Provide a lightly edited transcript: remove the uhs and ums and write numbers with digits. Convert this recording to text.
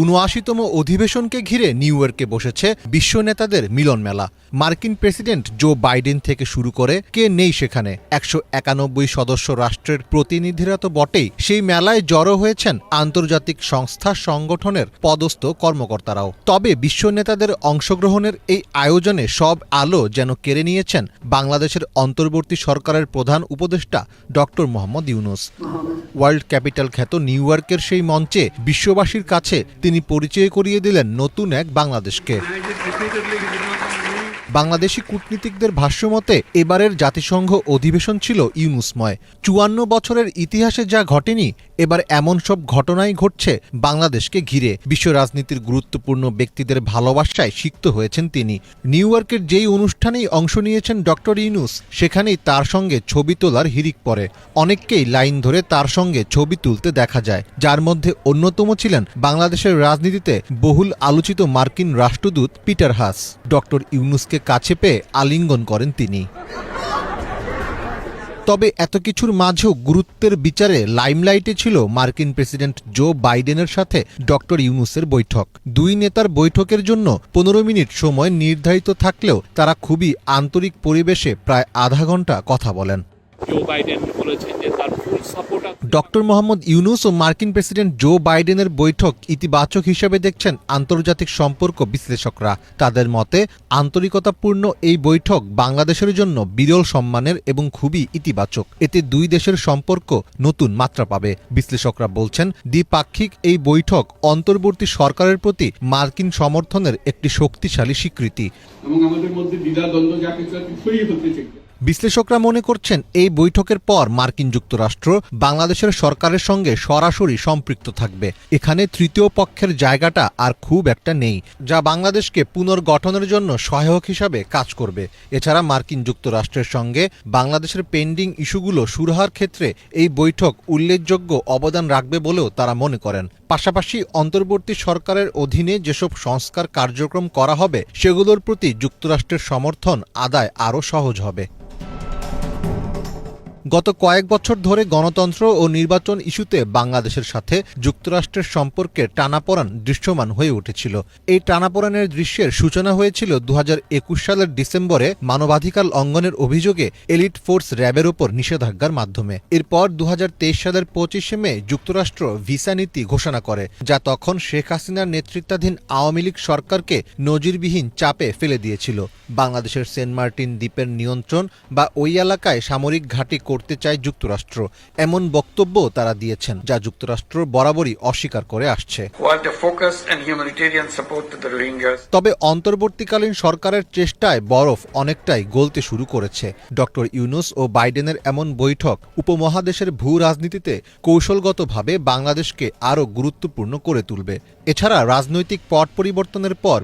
৭৯তম অধিবেশনকে ঘিরে নিউ ইয়র্কে বসেছে বিশ্ব নেতাদের মিলন মেলা। মার্কিন প্রেসিডেন্ট জো বাইডেন থেকে শুরু করে কে নেই সেখানে ১৯১ সদস্য রাষ্ট্রের প্রতিনিধিরা তো বটেই, সেই মেলায় জড়ো হয়েছেন আন্তর্জাতিক সংস্থা সংগঠনের পদস্থ কর্মকর্তারাও। তবে বিশ্ব নেতাদের অংশগ্রহণের এই আয়োজনে সব আলো যেন কেড়ে নিয়েছেন বাংলাদেশের অন্তর্বর্তী সরকারের প্রধান উপদেষ্টা doctor Mohammad Yunus. World capital খ্যাত নিউ ইয়র্কের সেই মঞ্চে বিশ্ববাসীর কাছে তিনি পরিচয় করিয়ে দিলেন নতুন এক বাংলাদেশকে। বাংলাদেশি কূটনীতিকদের ভাষ্যমতে এবারের জাতিসংঘ অধিবেশন ছিল ইউনূসময়। ৫৪ বছরের ইতিহাসে যা ঘটেনি, এবার এমন সব ঘটনাই ঘটছে বাংলাদেশকে ঘিরে। বিশ্ব রাজনীতির গুরুত্বপূর্ণ ব্যক্তিদের ভালোবাসায় সিক্ত হয়েছেন তিনি। নিউ ইয়র্কের যেই অনুষ্ঠানেই অংশ নিয়েছেন ডক্টর ইউনূস, সেখানেই তার সঙ্গে ছবি তোলার হিড়িক পড়ে। অনেককেই লাইন ধরে তার সঙ্গে ছবি তুলতে দেখা যায়, যার মধ্যে অন্যতম ছিলেন বাংলাদেশের রাজনীতিতে বহুল আলোচিত মার্কিন রাষ্ট্রদূত পিটার হাস। ডক্টর ইউনূসকে কাছে পেয়ে আলিঙ্গন করেন তিনি। তবে এত কিছুর মাঝেও গুরুত্বের বিচারে লাইমলাইটে ছিল মার্কিন প্রেসিডেন্ট জো বাইডেনের সাথে ডক্টর ইউনূসের বৈঠক। দুই নেতার বৈঠকের জন্য ১৫ মিনিট সময় নির্ধারিত থাকলেও তারা খুবই আন্তরিক পরিবেশে প্রায় আধা ঘন্টা কথা বলেন। ডক্টর মোহাম্মদ ইউনূস ও মার্কিন প্রেসিডেন্ট জো বাইডেনের বৈঠক ইতিবাচক হিসেবে দেখছেন আন্তর্জাতিক সম্পর্ক বিশ্লেষকরা। তাদের মতে আন্তরিকতাপূর্ণ এই বৈঠক বাংলাদেশের জন্য বিরল সম্মানের এবং খুবই ইতিবাচক। এতে দুই দেশের সম্পর্ক নতুন মাত্রা পাবে। বিশ্লেষকরা বলছেন, দ্বিপাক্ষিক এই বৈঠক অন্তর্বর্তী সরকারের প্রতি মার্কিন সমর্থনের একটি শক্তিশালী স্বীকৃতি। বিশ্লেষকরা মনে করছেন, এই বৈঠকের পর মার্কিন যুক্তরাষ্ট্র বাংলাদেশের সরকারের সঙ্গে সরাসরি সম্পৃক্ত থাকবে। এখানে তৃতীয় পক্ষের জায়গাটা আর খুব একটা নেই, যা বাংলাদেশকে পুনর্গঠনের জন্য সহায়ক হিসাবে কাজ করবে। এছাড়া মার্কিন যুক্তরাষ্ট্রের সঙ্গে বাংলাদেশের পেন্ডিং ইস্যুগুলো সুরাহার ক্ষেত্রে এই বৈঠক উল্লেখযোগ্য অবদান রাখবে বলেও তারা মনে করেন। পাশাপাশি অন্তর্বর্তী সরকারের অধীনে যেসব সংস্কার কার্যক্রম করা হবে, সেগুলোর প্রতি যুক্তরাষ্ট্রের সমর্থন আদায় আরও সহজ হবে। গত কয়েক বছর ধরে গণতন্ত্র ও নির্বাচন ইস্যুতে বাংলাদেশের সাথে যুক্তরাষ্ট্রের সম্পর্কের টানাপোড়েন দৃশ্যমান হয়ে উঠেছিল। এই টানাপোড়েনের দৃশ্যের সূচনা হয়েছিল ২০২১ সালের ডিসেম্বরে মানবাধিকার লঙ্ঘনের অভিযোগে এলিট ফোর্স র্যাবের ওপর নিষেধাজ্ঞার মাধ্যমে। এরপর ২০২৩ সালের ২৫শে মে যুক্তরাষ্ট্র ভিসা নীতি ঘোষণা করে, যা তখন শেখ হাসিনার নেতৃত্বাধীন আওয়ামী লীগ সরকারকে নজিরবিহীন চাপে ফেলে দিয়েছিল। বাংলাদেশের সেন্ট মার্টিন দ্বীপের নিয়ন্ত্রণ বা ওই এলাকায় সামরিক ঘাঁটি করতে চায় যুক্তরাষ্ট্র, এমন বক্তব্য তারা দিয়েছেন, যা যুক্তরাষ্ট্র বরাবরই অস্বীকার করে আসছে। তবে অন্তর্বর্তীকালীন সরকারের চেষ্টায় বরফ অনেকটাই গলতে শুরু করেছে। ডক্টর ইউনূস ও বাইডেনের এমন বৈঠক উপমহাদেশের ভূ রাজনীতিতে কৌশলগতভাবে বাংলাদেশকে আরও গুরুত্বপূর্ণ করে তুলবে। এছাড়া রাজনৈতিক পট পরিবর্তনের পর